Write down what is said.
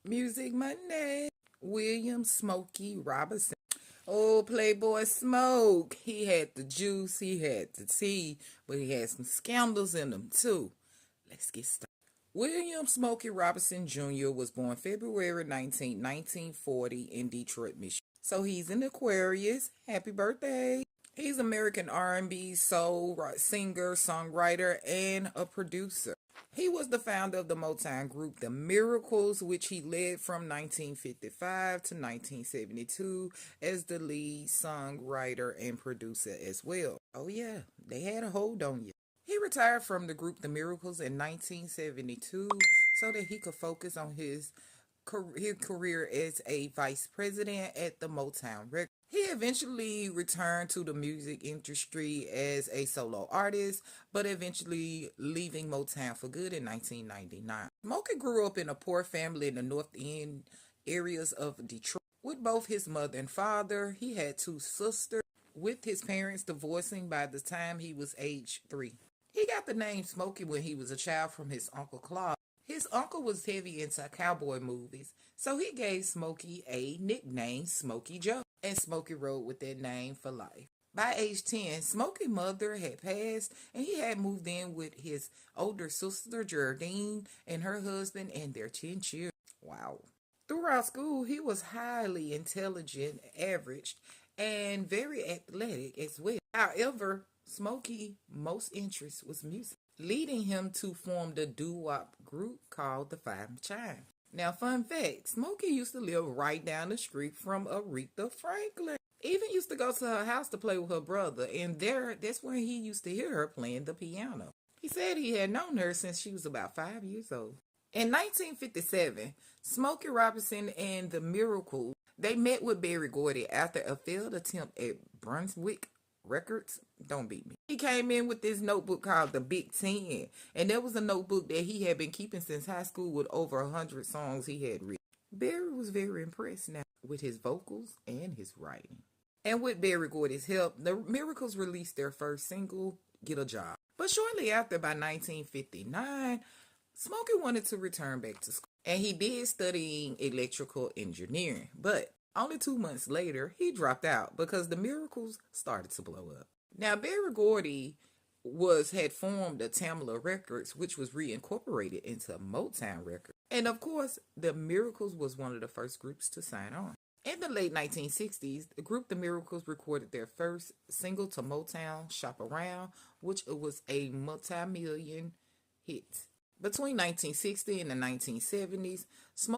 Music Monday. William Smokey Robinson. Oh, Playboy Smoke. He had the juice, he had the tea, but he had some scandals in him too. Let's get started. William Smokey Robinson Jr. was born February 19, 1940 in Detroit, Michigan. So he's an Aquarius. Happy birthday. He's American R&B soul singer, songwriter, and a producer. He was the founder of the Motown group The Miracles, which he led from 1955 to 1972 as the lead songwriter and producer as well. Oh yeah, they had a hold on you. He retired from the group The Miracles in 1972 so that he could focus on his career as a vice president at the Motown Records. He eventually returned to the music industry as a solo artist, but eventually leaving Motown for good in 1999. Smokey grew up in a poor family in the North End areas of Detroit. With both his mother and father, he had two sisters, with his parents divorcing by the time he was age 3. He got the name Smokey when he was a child from his Uncle Claude. His uncle was heavy into cowboy movies, so he gave Smokey a nickname, Smokey Joe, and Smokey rode with that name for life. By age 10, Smokey's mother had passed, and he had moved in with his older sister, Geraldine, and her husband and their 10 children. Wow. Throughout school, he was highly intelligent, averaged, and very athletic as well. However, Smokey's most interest was music, leading him to form the doo-wop group called the Five Chimes. Now, fun fact, Smokey used to live right down the street from Aretha Franklin. Even used to go to her house to play with her brother, and that's where he used to hear her playing the piano. He said he had known her since she was about 5 years old. In 1957, Smokey Robinson and the Miracles, they met with Berry Gordy after a failed attempt at Brunswick Records. Don't beat me. He came in with this notebook called the Big Ten, and that was a notebook that he had been keeping since high school with over 100 songs he had written. Berry was very impressed now with his vocals and his writing. And with Berry Gordy's help, the Miracles released their first single, Get a Job. But shortly after, by 1959, Smokey wanted to return back to school, and he did studying electrical engineering, but only 2 months later, he dropped out because the Miracles started to blow up. Now, Berry Gordy had formed the Tamla Records, which was reincorporated into Motown Records. And of course, the Miracles was one of the first groups to sign on. In the late 1960s, the group The Miracles recorded their first single to Motown, Shop Around, which was a multi-million hit. Between 1960 and the 1970s,